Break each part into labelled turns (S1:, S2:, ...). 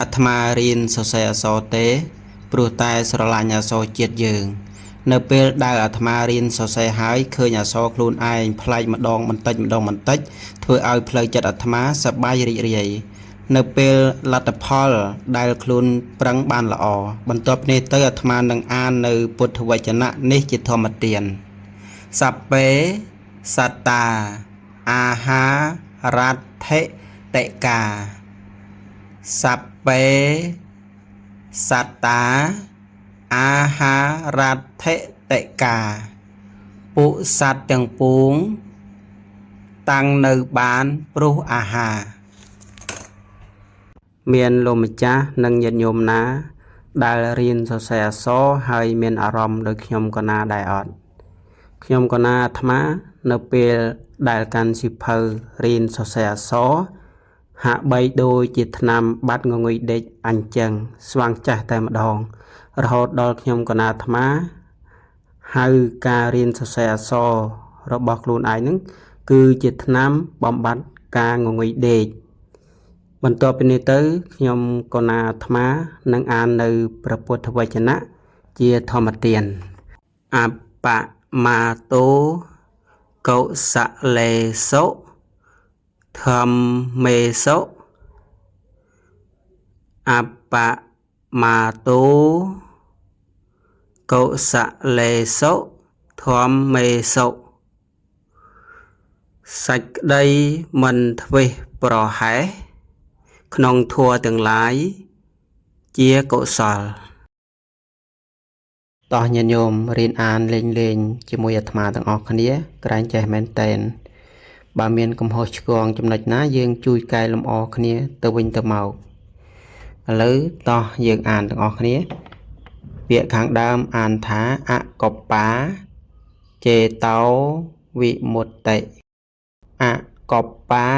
S1: អាត្មារៀនសរសេរអក្សរទេព្រោះតែស្រឡាញ់អក្សរជាតិយើងនៅពេលដែលអាត្មារៀនសរសេរហើយឃើញអក្សរខ្លួនឯងប្លែកម្ដងបន្តិចម្ដងបន្តិចធ្វើឲ្យផ្លូវចិត្តអាត្មាសប្បាយរីករាយនៅពេលលទ្ធផលដែលខ្លួនប្រឹងបានល្អបន្ទាប់នេះទៅអាត្មានឹងអាននៅពុទ្ធវចនៈនេះជាធម្មទានសัพពេសត្តាអាហារដ្ឋិតិកាសัพពេសត្តាអាហារដ្ឋិតិកាពួកសត្វទាំងពួងតាំងនៅបានព្រោះអាហារមានលោកម្ចាស់និងញាតិញោមណាដែលរៀនសរសេរអក្សរហើយមានអារម្មណ៍ដូចខ្ញុំក៏ណាដែរអត់ខ្ញុំក៏ណាអាត្មានៅពេលដែលកាន់សៀវភៅរៀនសរសេរអក្សរហាក់បីដូចជាថ្នាំបាត់ងងុយដេកអញ្ចឹងស្វាងចាស់តែម្ដងរហូតដល់ខ្ញុំក៏ណាអាត្មាហៅការរៀនសរសេរអក្សររបស់ខ្លួនឯងហ្នឹងគឺជាថ្នាំបំបត្តិការងងុយដេកបន្ទាប់ពីនេះទៅខ្ញុំក៏ណាអាត្មានឹងអាននៅព្រះពុទ្ធវចនៈជាធម្មទានអបមាតោកុសលេសុធម្មេសុអបមាតោកុសលេសុធម្មេសុសេចក្តីមិនធ្វេសប្រហែសក្នុងធម៌ទាំងឡាយជាកុសលតោះញាតិញោមរៀនអានលេងជាមួយអាត្មាទាំងអស់គ្នាក្រែងចេះមែនតែនបើមានកំហុសឆ្គងចំណុចណាយើងជួយកែលម្អគ្នាទៅវិញទៅមកឥឡូវតោះយើងអានទាំងអស់គ្នាពាក្យខាងដើមអានថាអកប្បាចេតោវិមុតតិអកប្បា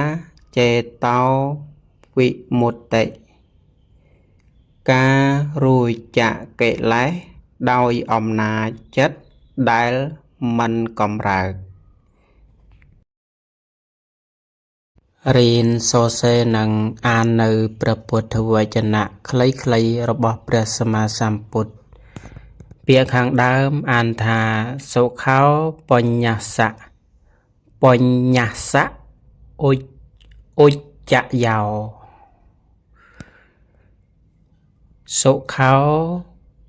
S1: ចេតោវិមុតតិការរួចចាកកិលេសដោយអំណាចចិត្តដែលមិនកំរើករៀនសរសេរនិងអាននៅព្រះពុទ្ធវចនៈខ្លីៗរបស់ព្រះសម្មាសម្ពុទ្ធពាក្យខាងដើមអានថាសុខោបញ្ញស្សៈបញ្ញស្សៈឧច្ចយោសុខោ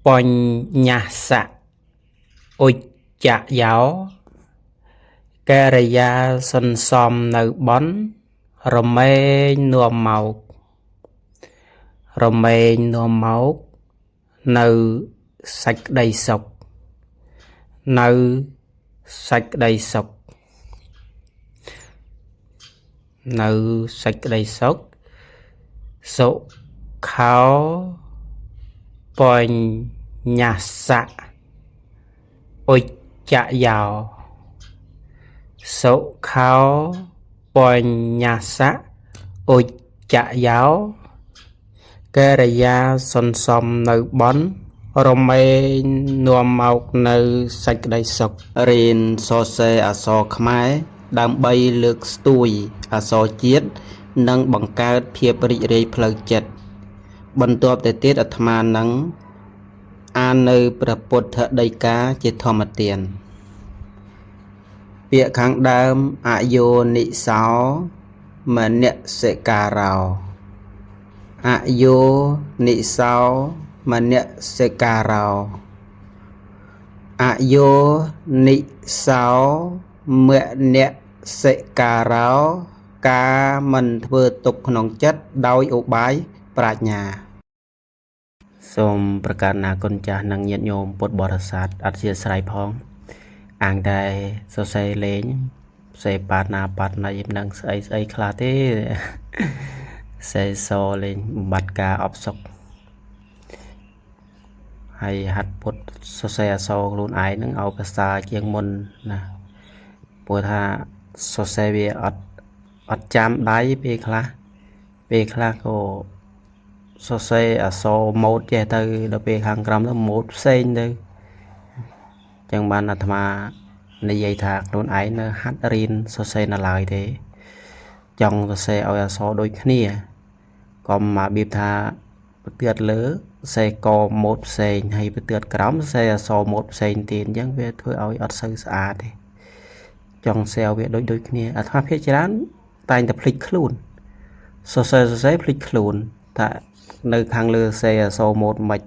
S1: បញ្ញស្សៈឧច្ចយោកិរិយាសន្សំនៅបន់រមែងនាំមកនៅសេចក្តីសុខសុខោបញ្ញស្សៈឧច្ចយោសុខោបញ្ញស្សៈឧច្ចយោកិរិយាសន្សំនៅបន់រមែងនាំមកនៅសេចក្តីសុខរៀនសរសេរអក្សរខ្មែរដើម្បីលើកស្ទួយអក្សរជាតិនិងបង្កើតភាពរីករាយផ្លូវចិត្តបន្ទាប់ទៅទៀតអាត្មានឹងអាននៅព្រះពុទ្ធដីកាជាធម្មទានពាក្យខាងដើមអយោនិសោមនសិការោអយោនិសោមនសិការោអយោនិសោមនសិការោការមិនធ្វើទុកក្នុងចិត្តដោយឧបាយប្រាជ្ញាសូមប្រកាសណាគុណចាស់និងញាតិញោមពុទ្ធបរិស័ទអធិស្ឋានផងអាងតែសរសេរលេងសេបាតណាបាត់ណៃនឹងស្អីខ្លះទេសេសលេងបំបត្តិការអបសុខហើយហាត់ពុទ្ធសរសេរអក្សរខ្លួនឯងនឹងឲ្យប្រសើរជាងមុនណាព្រោះថាសរសេរវាអត់ចាំដៃពេលខ្លះក៏សរសេរអក្សរម៉ូតចេះទៅដល់ពេលខាងក្រោមទៅម៉ូតផ្សេងទៅចឹងបានអាត្មានិយាយថាខ្លួនឯងនៅហាត់រៀនសរសេរនៅឡើយទេចង់សរសេរឲ្យអក្សរដូចគ្នាកុំមកបៀបថា bật tiệt lỡ xe co một xe hay bật tiệt cắm xe so một xe tiền chẳng về thôi ơi ở sơ xa thì trong xe về đôi đôi kia à thoa phía chán tay tập lịch luôn so xe lịch luôn tại nơi khang lơ xe so một mạch